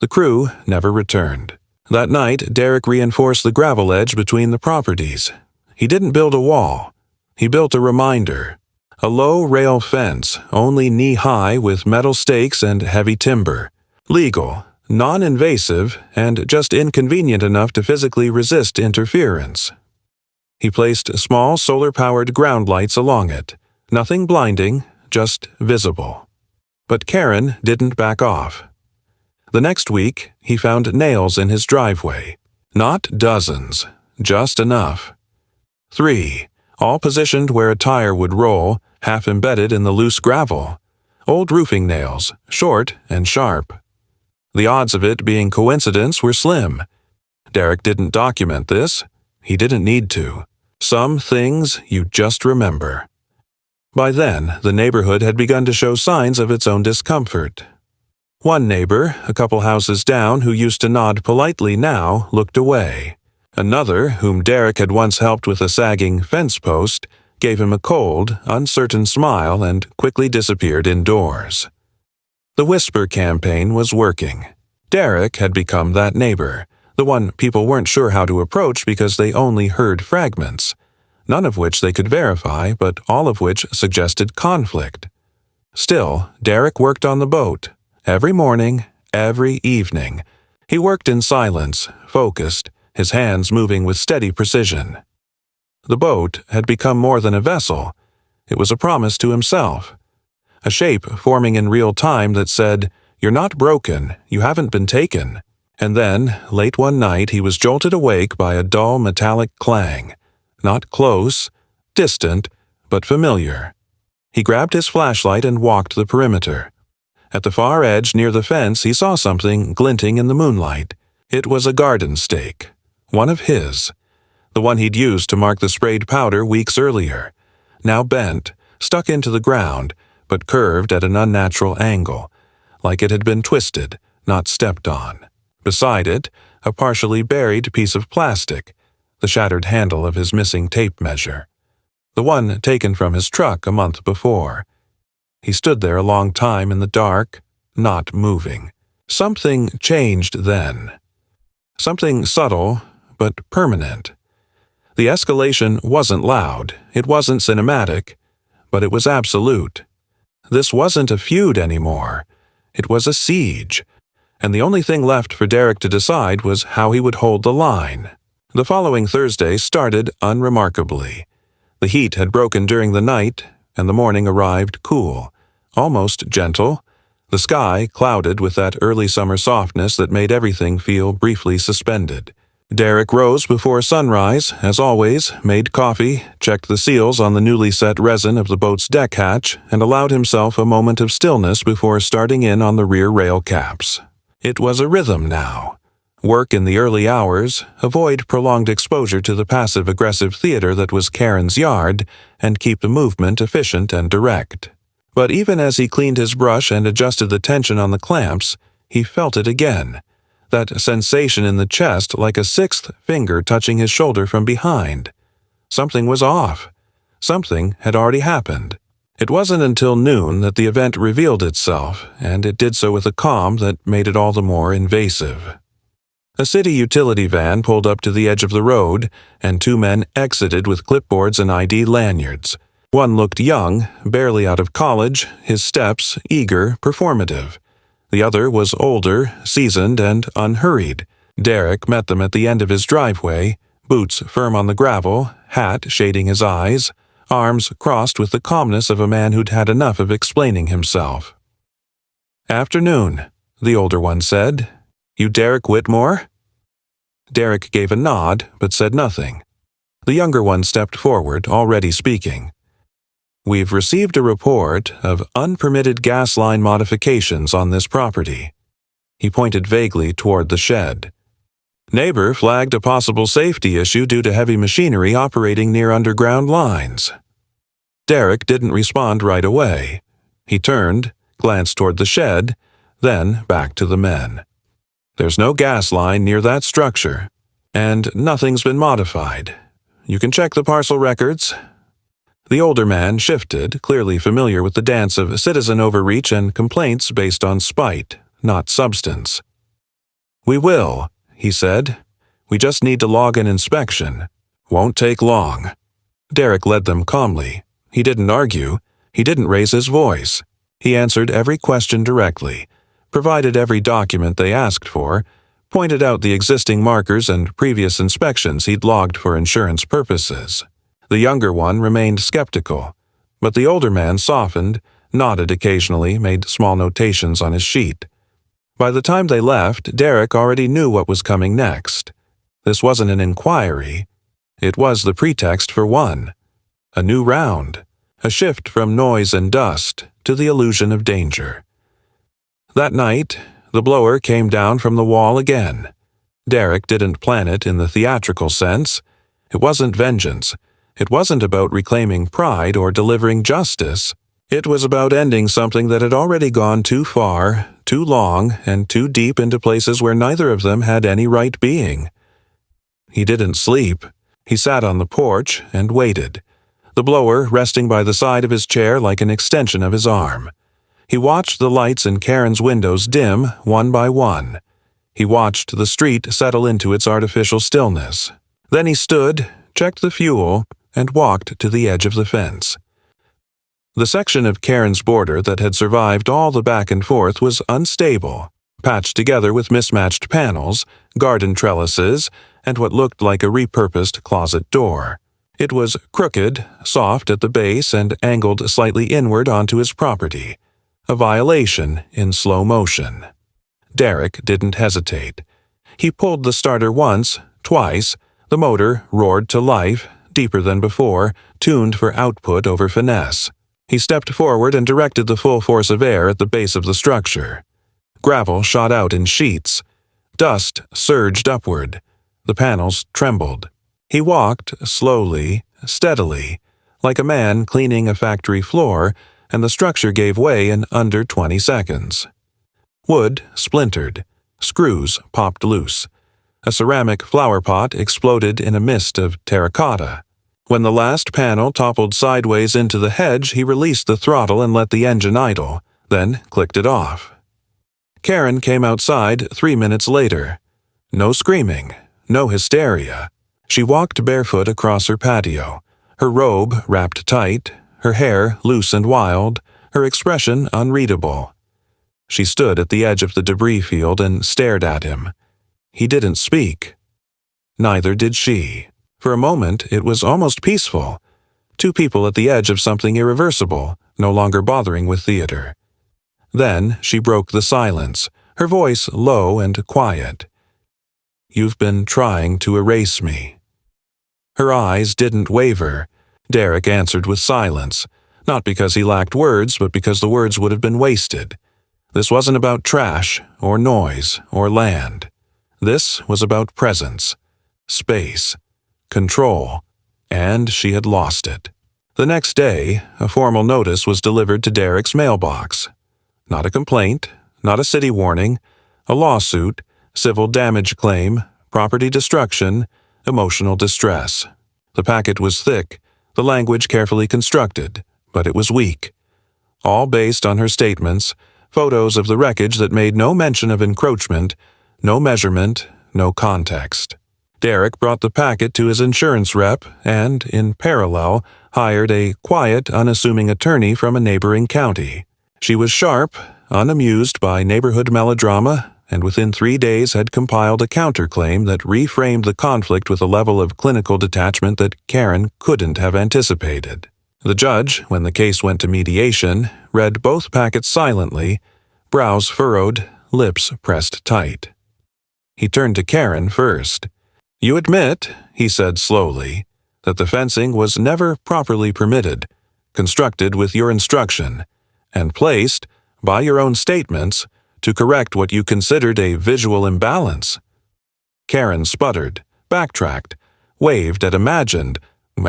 The crew never returned. That night, Derek reinforced the gravel edge between the properties. He didn't build a wall. He built a reminder. A low rail fence, only knee-high with metal stakes and heavy timber. Legal, non-invasive, and just inconvenient enough to physically resist interference. He placed small solar-powered ground lights along it. Nothing blinding, just visible. But Karen didn't back off. The next week, he found nails in his driveway. Not dozens, just enough. 3, all positioned where a tire would roll, half embedded in the loose gravel. Old roofing nails, short and sharp. The odds of it being coincidence were slim. Derek didn't document this. He didn't need to. Some things you just remember. By then, the neighborhood had begun to show signs of its own discomfort. One neighbor, a couple houses down, who used to nod politely now, looked away. Another, whom Derek had once helped with a sagging fence post, gave him a cold, uncertain smile and quickly disappeared indoors. The whisper campaign was working. Derek had become that neighbor, the one people weren't sure how to approach because they only heard fragments, none of which they could verify, but all of which suggested conflict. Still, Derek worked on the boat. Every morning, every evening. He worked in silence, focused, his hands moving with steady precision. The boat had become more than a vessel. It was a promise to himself. A shape forming in real time that said, "You're not broken, you haven't been taken." And then, late one night, he was jolted awake by a dull metallic clang. Not close, distant, but familiar. He grabbed his flashlight and walked the perimeter. At the far edge near the fence, he saw something glinting in the moonlight. It was a garden stake. One of his. The one he'd used to mark the sprayed powder weeks earlier. Now bent, stuck into the ground, but curved at an unnatural angle, like it had been twisted, not stepped on. Beside it, a partially buried piece of plastic, the shattered handle of his missing tape measure. The one taken from his truck a month before. He stood there a long time in the dark, not moving. Something changed then. Something subtle, but permanent. The escalation wasn't loud, it wasn't cinematic, but it was absolute. This wasn't a feud anymore. It was a siege, and the only thing left for Derek to decide was how he would hold the line. The following Thursday started unremarkably. The heat had broken during the night, and the morning arrived cool, almost gentle, the sky clouded with that early summer softness that made everything feel briefly suspended. Derek rose before sunrise, as always, made coffee, checked the seals on the newly set resin of the boat's deck hatch, and allowed himself a moment of stillness before starting in on the rear rail caps. It was a rhythm now. Work in the early hours, avoid prolonged exposure to the passive-aggressive theater that was Karen's yard, and keep the movement efficient and direct. But even as he cleaned his brush and adjusted the tension on the clamps, he felt it again. That sensation in the chest like a sixth finger touching his shoulder from behind. Something was off. Something had already happened. It wasn't until noon that the event revealed itself, and it did so with a calm that made it all the more invasive. A city utility van pulled up to the edge of the road, and two men exited with clipboards and ID lanyards. One looked young, barely out of college, his steps eager, performative. The other was older, seasoned, and unhurried. Derek met them at the end of his driveway, boots firm on the gravel, hat shading his eyes, arms crossed with the calmness of a man who'd had enough of explaining himself. "Afternoon," the older one said. "You Derek Whitmore?" Derek gave a nod, but said nothing. The younger one stepped forward, already speaking. "We've received a report of unpermitted gas line modifications on this property." He pointed vaguely toward the shed. "Neighbor flagged a possible safety issue due to heavy machinery operating near underground lines." Derek didn't respond right away. He turned, glanced toward the shed, then back to the men. "There's no gas line near that structure, and nothing's been modified. You can check the parcel records." The older man shifted, clearly familiar with the dance of citizen overreach and complaints based on spite, not substance. "We will," he said. "We just need to log an inspection. Won't take long." Derek led them calmly. He didn't argue. He didn't raise his voice. He answered every question directly, provided every document they asked for, pointed out the existing markers and previous inspections he'd logged for insurance purposes. The younger one remained skeptical, but the older man softened, nodded occasionally, made small notations on his sheet. By the time they left, Derek already knew what was coming next. This wasn't an inquiry. It was the pretext for one. A new round. A shift from noise and dust to the illusion of danger. That night, the blower came down from the wall again. Derek didn't plan it in the theatrical sense. It wasn't vengeance. It wasn't about reclaiming pride or delivering justice. It was about ending something that had already gone too far, too long, and too deep into places where neither of them had any right being. He didn't sleep. He sat on the porch and waited, the blower resting by the side of his chair like an extension of his arm. He watched the lights in Karen's windows dim one by one. He watched the street settle into its artificial stillness. Then he stood, checked the fuel, and walked to the edge of the fence. The section of Karen's border that had survived all the back and forth was unstable, patched together with mismatched panels, garden trellises, and what looked like a repurposed closet door. It was crooked, soft at the base, and angled slightly inward onto his property. A violation in slow motion. Derek didn't hesitate. He pulled the starter once, twice. The motor roared to life, deeper than before, tuned for output over finesse. He stepped forward and directed the full force of air at the base of the structure. Gravel shot out in sheets. Dust surged upward. The panels trembled. He walked slowly, steadily, like a man cleaning a factory floor, and the structure gave way in under 20 seconds. Wood splintered. Screws popped loose. A ceramic flower pot exploded in a mist of terracotta. When the last panel toppled sideways into the hedge, he released the throttle and let the engine idle, then clicked it off. Karen came outside 3 minutes later. No screaming, no hysteria. She walked barefoot across her patio, her robe wrapped tight, her hair loose and wild, her expression unreadable. She stood at the edge of the debris field and stared at him. He didn't speak. Neither did she. For a moment, it was almost peaceful. Two people at the edge of something irreversible, no longer bothering with theater. Then she broke the silence, her voice low and quiet. "You've been trying to erase me." Her eyes didn't waver. Derek answered with silence, not because he lacked words, but because the words would have been wasted. This wasn't about trash, or noise, or land. This was about presence, space, control, and she had lost it. The next day, a formal notice was delivered to Derek's mailbox. Not a complaint, not a city warning, a lawsuit, civil damage claim, property destruction, emotional distress. The packet was thick, the language carefully constructed, but it was weak. All based on her statements, photos of the wreckage that made no mention of encroachment, no measurement, no context. Derek brought the packet to his insurance rep and, in parallel, hired a quiet, unassuming attorney from a neighboring county. She was sharp, unamused by neighborhood melodrama, and within 3 days had compiled a counterclaim that reframed the conflict with a level of clinical detachment that Karen couldn't have anticipated. The judge, when the case went to mediation, read both packets silently, brows furrowed, lips pressed tight. He turned to Karen first. "You admit," he said slowly, "that the fencing was never properly permitted, constructed with your instruction, and placed, by your own statements, to correct what you considered a visual imbalance." Karen sputtered, backtracked, waved at imagined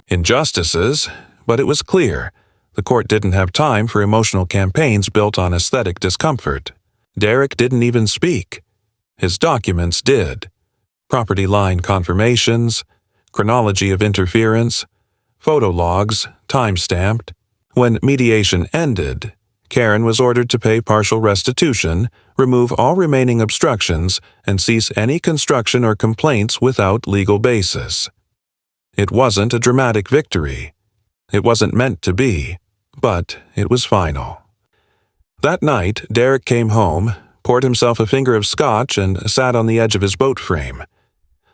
injustices, but it was clear the court didn't have time for emotional campaigns built on aesthetic discomfort. Derek didn't even speak. His documents did. Property line confirmations, chronology of interference, photo logs, time-stamped. When mediation ended, Karen was ordered to pay partial restitution, remove all remaining obstructions, and cease any construction or complaints without legal basis. It wasn't a dramatic victory. It wasn't meant to be, but it was final. That night, Derek came home, poured himself a finger of scotch, and sat on the edge of his boat frame.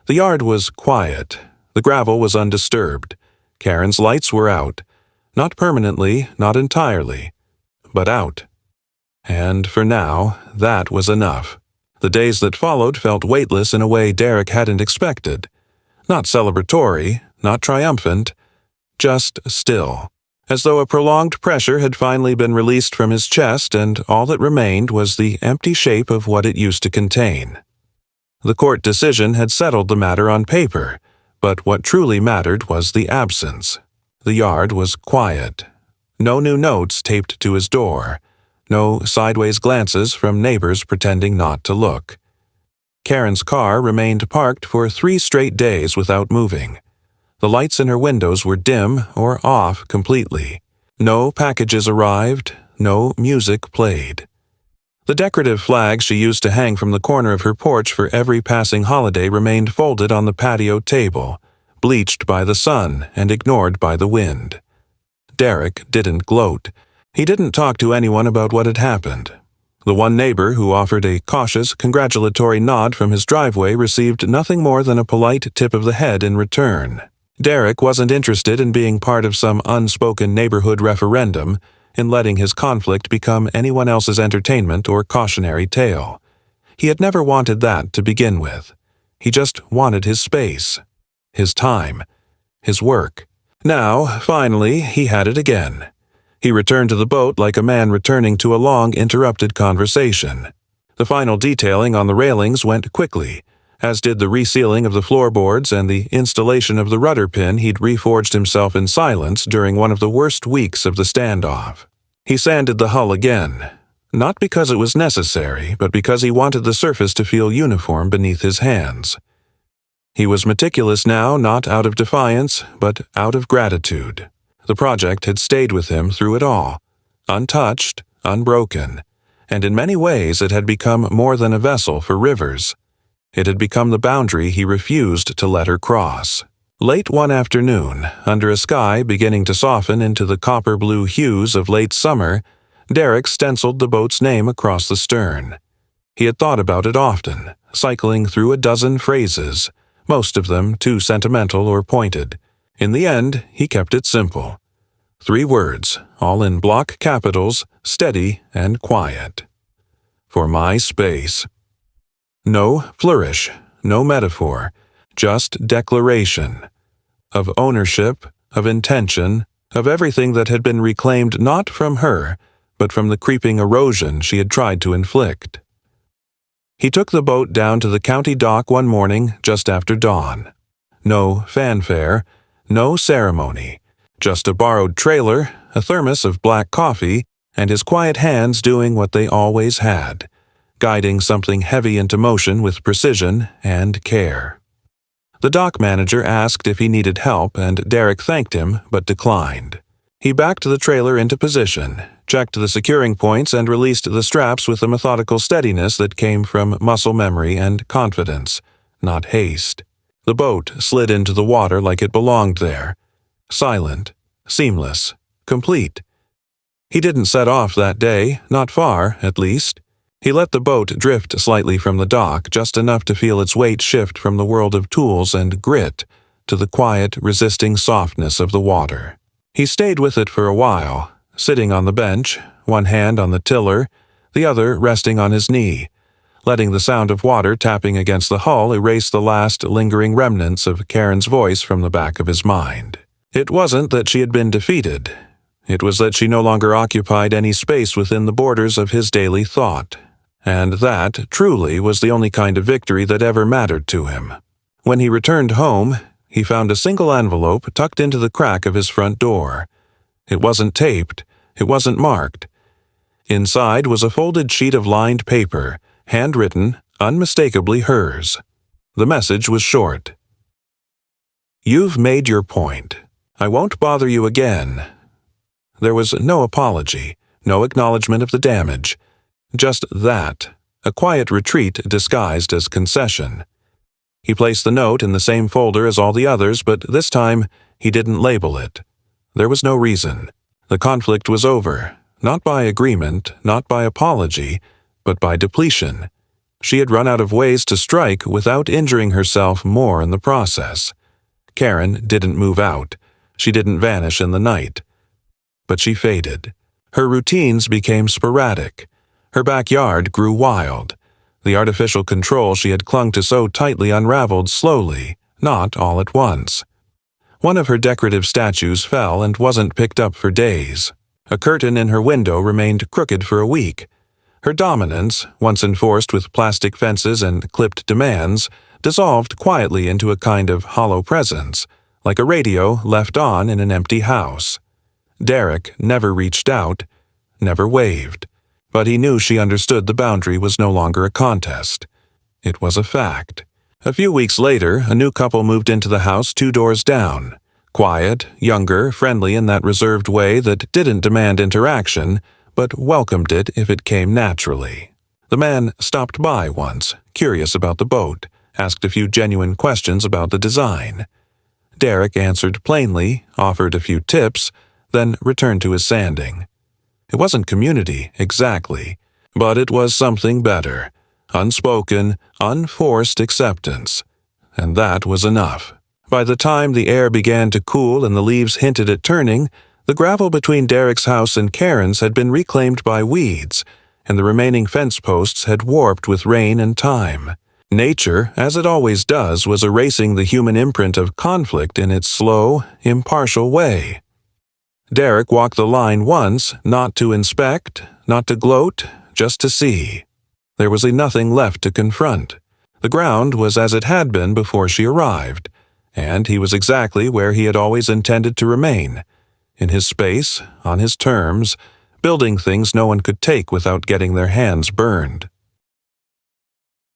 The yard was quiet. The gravel was undisturbed. Karen's lights were out. Not permanently, not entirely, but out. And for now, that was enough. The days that followed felt weightless in a way Derek hadn't expected. Not celebratory, not triumphant, just still, as though a prolonged pressure had finally been released from his chest and all that remained was the empty shape of what it used to contain. The court decision had settled the matter on paper, but what truly mattered was the absence. The yard was quiet. No new notes taped to his door. No sideways glances from neighbors pretending not to look. Karen's car remained parked for 3 straight days without moving. The lights in her windows were dim or off completely. No packages arrived, no music played. The decorative flag she used to hang from the corner of her porch for every passing holiday remained folded on the patio table, bleached by the sun and ignored by the wind. Derek didn't gloat. He didn't talk to anyone about what had happened. The one neighbor who offered a cautious, congratulatory nod from his driveway received nothing more than a polite tip of the head in return. Derek wasn't interested in being part of some unspoken neighborhood referendum, in letting his conflict become anyone else's entertainment or cautionary tale. He had never wanted that to begin with. He just wanted his space, his time, his work. Now, finally, he had it again. He returned to the boat like a man returning to a long, interrupted conversation. The final detailing on the railings went quickly, as did the resealing of the floorboards and the installation of the rudder pin he'd reforged himself in silence during one of the worst weeks of the standoff. He sanded the hull again, not because it was necessary, but because he wanted the surface to feel uniform beneath his hands. He was meticulous now, not out of defiance, but out of gratitude. The project had stayed with him through it all, untouched, unbroken, and in many ways it had become more than a vessel for Rivers. It had become the boundary he refused to let her cross. Late one afternoon, under a sky beginning to soften into the copper-blue hues of late summer, Derek stenciled the boat's name across the stern. He had thought about it often, cycling through a dozen phrases, most of them too sentimental or pointed. In the end, he kept it simple. 3 words, all in block capitals, steady and quiet. For my space. No flourish, no metaphor, just declaration. Of ownership, of intention, of everything that had been reclaimed not from her, but from the creeping erosion she had tried to inflict. He took the boat down to the county dock one morning just after dawn. No fanfare, no ceremony, just a borrowed trailer, a thermos of black coffee, and his quiet hands doing what they always had, guiding something heavy into motion with precision and care. The dock manager asked if he needed help, and Derek thanked him but declined. He backed the trailer into position, checked the securing points, and released the straps with a methodical steadiness that came from muscle memory and confidence, not haste. The boat slid into the water like it belonged there, silent, seamless, complete. He didn't set off that day, not far, at least. He let the boat drift slightly from the dock, just enough to feel its weight shift from the world of tools and grit to the quiet, resisting softness of the water. He stayed with it for a while, sitting on the bench, one hand on the tiller, the other resting on his knee, letting the sound of water tapping against the hull erase the last lingering remnants of Karen's voice from the back of his mind. It wasn't that she had been defeated. It was that she no longer occupied any space within the borders of his daily thought, and that, truly, was the only kind of victory that ever mattered to him. When he returned home, he found a single envelope tucked into the crack of his front door. It wasn't taped, it wasn't marked. Inside was a folded sheet of lined paper, handwritten, unmistakably hers. The message was short. "You've made your point. I won't bother you again." There was no apology, no acknowledgement of the damage. Just that, a quiet retreat disguised as concession. He placed the note in the same folder as all the others, but this time he didn't label it. There was no reason. The conflict was over, not by agreement, not by apology, but by depletion. She had run out of ways to strike without injuring herself more in the process. Karen didn't move out. She didn't vanish in the night. But she faded. Her routines became sporadic. Her backyard grew wild. The artificial control she had clung to so tightly unraveled slowly, not all at once. One of her decorative statues fell and wasn't picked up for days. A curtain in her window remained crooked for a week. Her dominance, once enforced with plastic fences and clipped demands, dissolved quietly into a kind of hollow presence, like a radio left on in an empty house. Derek never reached out, never waved, but he knew she understood the boundary was no longer a contest. It was a fact. A few weeks later, a new couple moved into the house 2 doors down. Quiet, younger, friendly in that reserved way that didn't demand interaction, but welcomed it if it came naturally. The man stopped by once, curious about the boat, asked a few genuine questions about the design. Derek answered plainly, offered a few tips, then returned to his sanding. It wasn't community, exactly, but it was something better. Unspoken, unforced acceptance. And that was enough. By the time the air began to cool and the leaves hinted at turning, the gravel between Derek's house and Karen's had been reclaimed by weeds, and the remaining fence posts had warped with rain and time. Nature, as it always does, was erasing the human imprint of conflict in its slow, impartial way. Derek walked the line once, not to inspect, not to gloat, just to see. There was nothing left to confront. The ground was as it had been before she arrived, and he was exactly where he had always intended to remain, in his space, on his terms, building things no one could take without getting their hands burned.